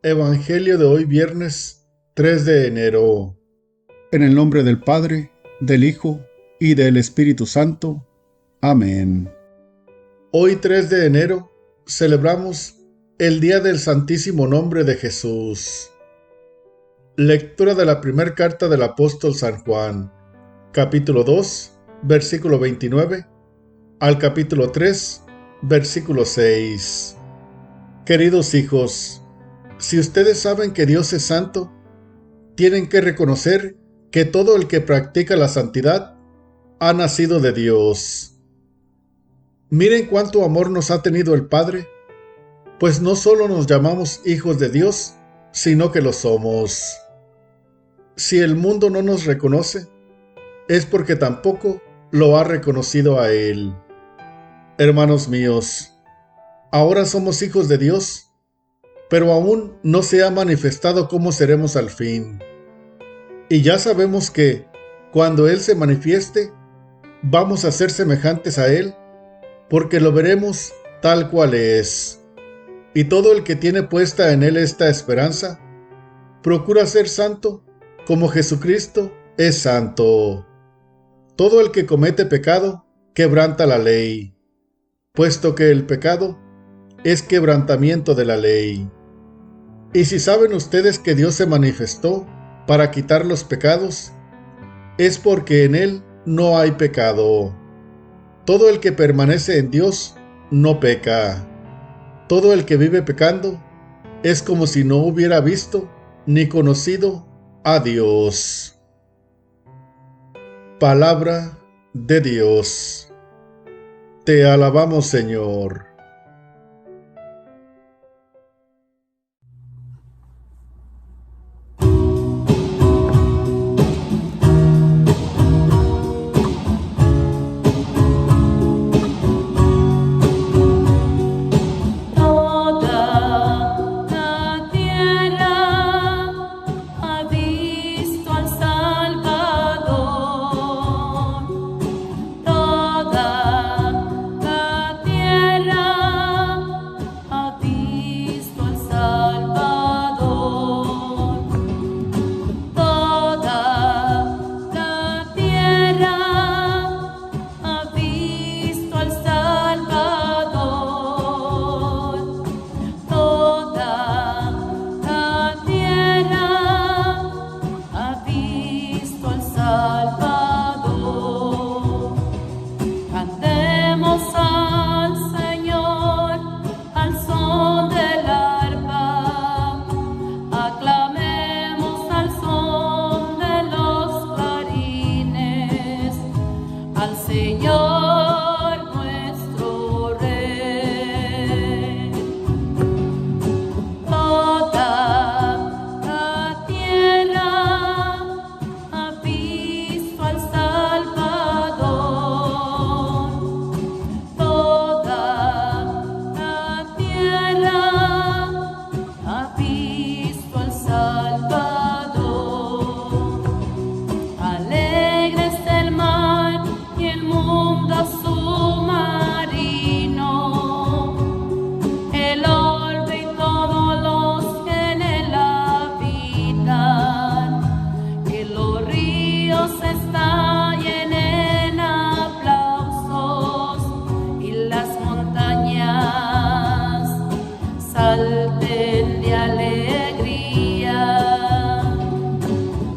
Evangelio de hoy viernes 3 de enero. En el nombre del Padre, del Hijo y del Espíritu Santo. Amén. Hoy 3 de enero celebramos el Día del Santísimo Nombre de Jesús. Lectura de la primera carta del apóstol San Juan, capítulo 2, versículo 29, al capítulo 3, versículo 6. Queridos hijos, si ustedes saben que Dios es santo, tienen que reconocer que todo el que practica la santidad ha nacido de Dios. Miren cuánto amor nos ha tenido el Padre, pues no solo nos llamamos hijos de Dios, sino que lo somos. Si el mundo no nos reconoce, es porque tampoco lo ha reconocido a Él. Hermanos míos, ahora somos hijos de Dios, pero aún no se ha manifestado cómo seremos al fin. Y ya sabemos que, cuando Él se manifieste, vamos a ser semejantes a Él, porque lo veremos tal cual es. Y todo el que tiene puesta en Él esta esperanza, procura ser santo, como Jesucristo es santo. Todo el que comete pecado, quebranta la ley, puesto que el pecado es quebrantamiento de la ley. Y si saben ustedes que Dios se manifestó para quitar los pecados, es porque en Él no hay pecado. Todo el que permanece en Dios no peca. Todo el que vive pecando es como si no hubiera visto ni conocido a Dios. Palabra de Dios. Te alabamos, Señor. Salten de alegría,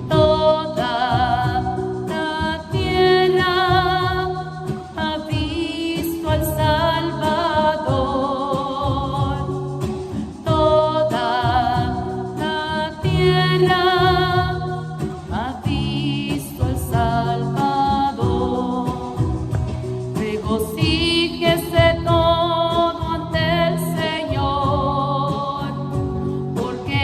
toda la tierra ha visto al Salvador, toda la tierra ha visto al Salvador. Regocíjese todo ante el Señor, porque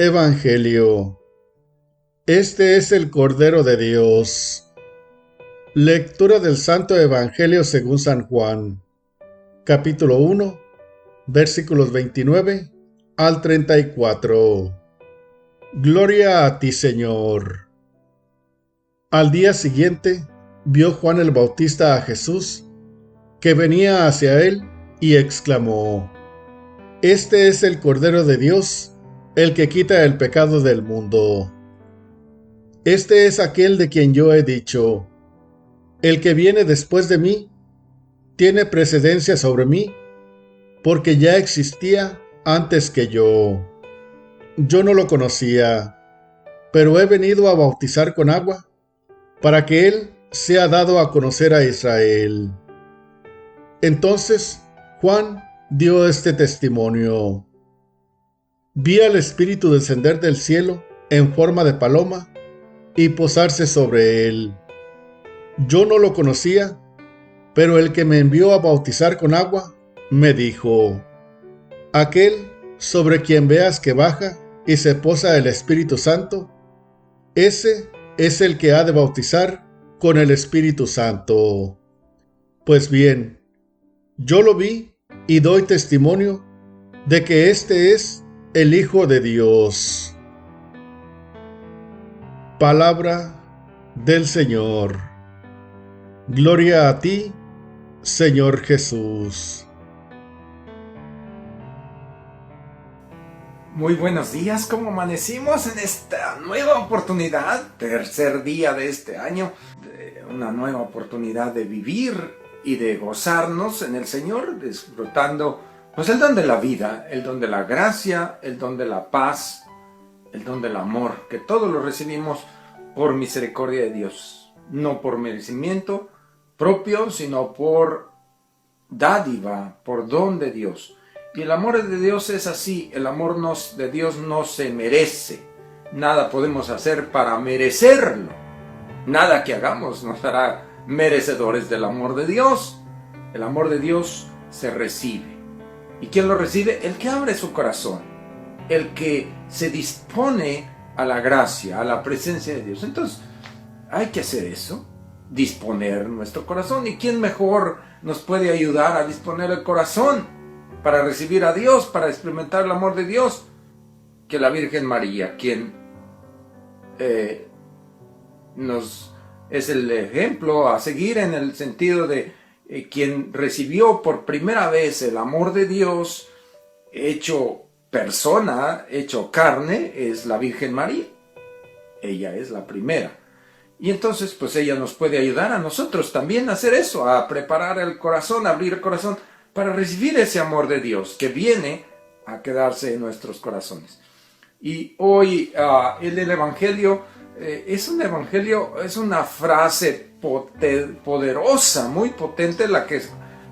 Evangelio. Este es el Cordero de Dios. Lectura del Santo Evangelio según San Juan, capítulo 1, versículos 29 al 34. Gloria a ti, Señor. Al día siguiente, vio Juan el Bautista a Jesús, que venía hacia él, y exclamó: Este es el Cordero de Dios, el que quita el pecado del mundo. Este es aquel de quien yo he dicho: el que viene después de mí tiene precedencia sobre mí, porque ya existía antes que yo. Yo no lo conocía, pero he venido a bautizar con agua, para que él sea dado a conocer a Israel. Entonces Juan dio este testimonio: Vi al Espíritu descender del cielo en forma de paloma y posarse sobre él. Yo no lo conocía, pero el que me envió a bautizar con agua me dijo: Aquel sobre quien veas que baja y se posa el Espíritu Santo, ese es el que ha de bautizar con el Espíritu Santo. Pues bien, yo lo vi y doy testimonio de que este es el Hijo de Dios. Palabra del Señor. Gloria a ti, Señor Jesús. Muy buenos días, ¿cómo amanecimos en esta nueva oportunidad? Tercer día de este año, una nueva oportunidad de vivir y de gozarnos en el Señor, disfrutando pues el don de la vida, el don de la gracia, el don de la paz, el don del amor, que todos lo recibimos por misericordia de Dios, no por merecimiento propio, sino por dádiva, por don de Dios. Y el amor de Dios es así, el amor de Dios no se merece. Nada podemos hacer para merecerlo. Nada que hagamos nos hará merecedores del amor de Dios. El amor de Dios se recibe. ¿Y quién lo recibe? El que abre su corazón, el que se dispone a la gracia, a la presencia de Dios. Entonces, hay que hacer eso, disponer nuestro corazón. ¿Y quién mejor nos puede ayudar a disponer el corazón para recibir a Dios, para experimentar el amor de Dios, que la Virgen María, quien nos es el ejemplo a seguir en el sentido de quien recibió por primera vez el amor de Dios hecho persona, hecho carne, es la Virgen María. Ella es la primera. Y entonces pues ella nos puede ayudar a nosotros también a hacer eso, a preparar el corazón, a abrir el corazón para recibir ese amor de Dios que viene a quedarse en nuestros corazones. Y hoy el Evangelio es un evangelio, es una frase poderosa, muy potente,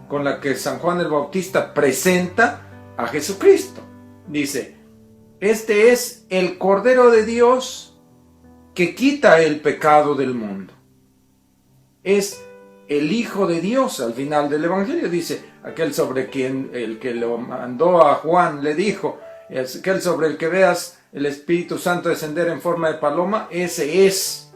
con la que San Juan el Bautista presenta a Jesucristo. Dice: este es el Cordero de Dios que quita el pecado del mundo. Es el Hijo de Dios. Al final del Evangelio dice: aquel sobre quien el que lo mandó a Juan le dijo, aquel sobre el que veas el Espíritu Santo descender en forma de paloma, ese es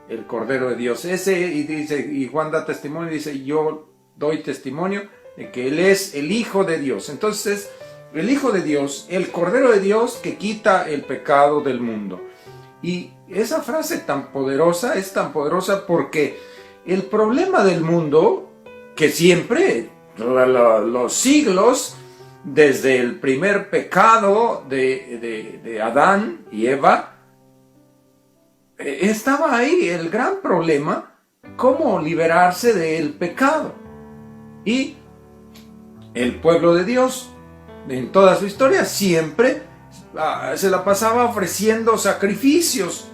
el Cordero de Dios. Y Juan da testimonio y dice: yo doy testimonio de que Él es el Hijo de Dios. Entonces, el Hijo de Dios, el Cordero de Dios que quita el pecado del mundo. Y esa frase tan poderosa es tan poderosa porque el problema del mundo, que siempre, los siglos, desde el primer pecado de Adán y Eva, estaba ahí el gran problema: cómo liberarse del pecado. Y el pueblo de Dios, en toda su historia, siempre se la pasaba ofreciendo sacrificios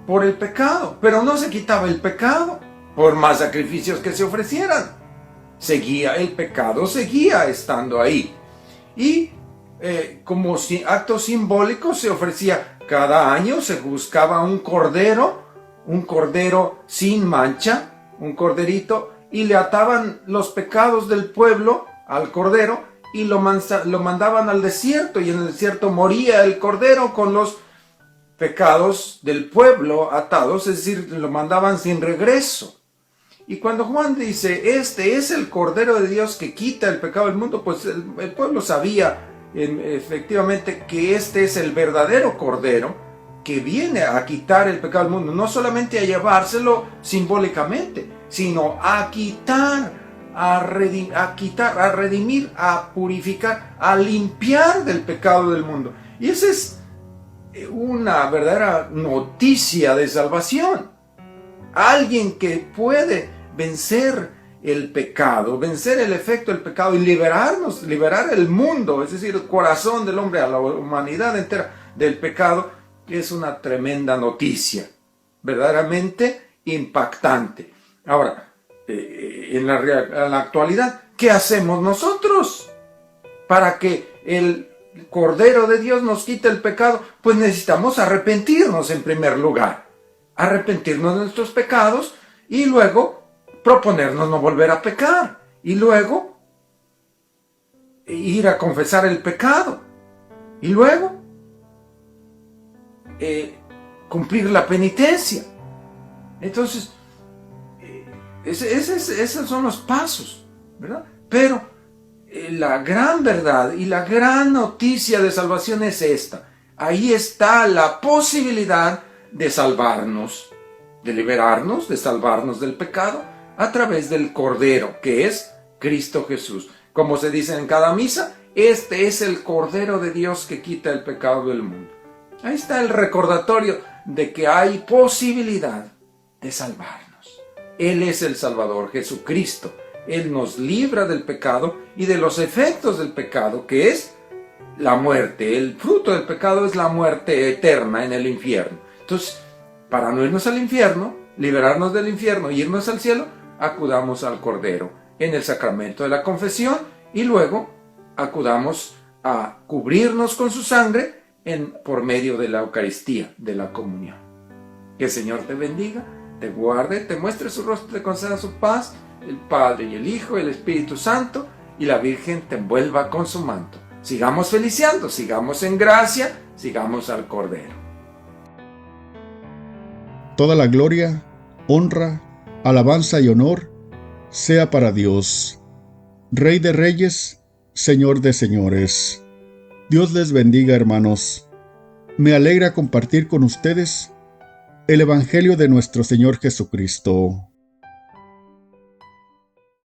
por el pecado, pero no se quitaba el pecado por más sacrificios que se ofrecieran. El pecado seguía estando ahí. Y como acto simbólico se ofrecía, cada año se buscaba un cordero sin mancha, un corderito, y le ataban los pecados del pueblo al cordero y lo mandaban al desierto, y en el desierto moría el cordero con los pecados del pueblo atados, es decir, lo mandaban sin regreso. Y cuando Juan dice, este es el Cordero de Dios que quita el pecado del mundo, pues el pueblo sabía efectivamente que este es el verdadero Cordero que viene a quitar el pecado del mundo, no solamente a llevárselo simbólicamente, sino a quitar, a redimir, a purificar, a limpiar del pecado del mundo. Y esa es una verdadera noticia de salvación. Alguien que puede vencer el pecado, vencer el efecto del pecado y liberar el mundo, es decir, el corazón del hombre, a la humanidad entera del pecado, es una tremenda noticia, verdaderamente impactante. Ahora, en la actualidad, ¿qué hacemos nosotros para que el Cordero de Dios nos quite el pecado? Pues necesitamos arrepentirnos en primer lugar. Arrepentirnos de nuestros pecados y luego proponernos no volver a pecar y luego ir a confesar el pecado y luego cumplir la penitencia. Entonces, esos son los pasos, ¿verdad? Pero la gran verdad y la gran noticia de salvación es esta. Ahí está la posibilidad de salvarnos, de liberarnos, de salvarnos del pecado a través del Cordero, que es Cristo Jesús. Como se dice en cada misa, este es el Cordero de Dios que quita el pecado del mundo. Ahí está el recordatorio de que hay posibilidad de salvarnos. Él es el Salvador, Jesucristo. Él nos libra del pecado y de los efectos del pecado, que es la muerte. El fruto del pecado es la muerte eterna en el infierno. Entonces, para no irnos al infierno, liberarnos del infierno e irnos al cielo, acudamos al Cordero en el sacramento de la confesión y luego acudamos a cubrirnos con su sangre por medio de la Eucaristía, de la comunión. Que el Señor te bendiga, te guarde, te muestre su rostro, te conceda su paz, el Padre y el Hijo y el Espíritu Santo, y la Virgen te envuelva con su manto. Sigamos feliciando, sigamos en gracia, sigamos al Cordero. Toda la gloria, honra, alabanza y honor sea para Dios, Rey de reyes, Señor de señores. Dios les bendiga, hermanos. Me alegra compartir con ustedes el Evangelio de nuestro Señor Jesucristo.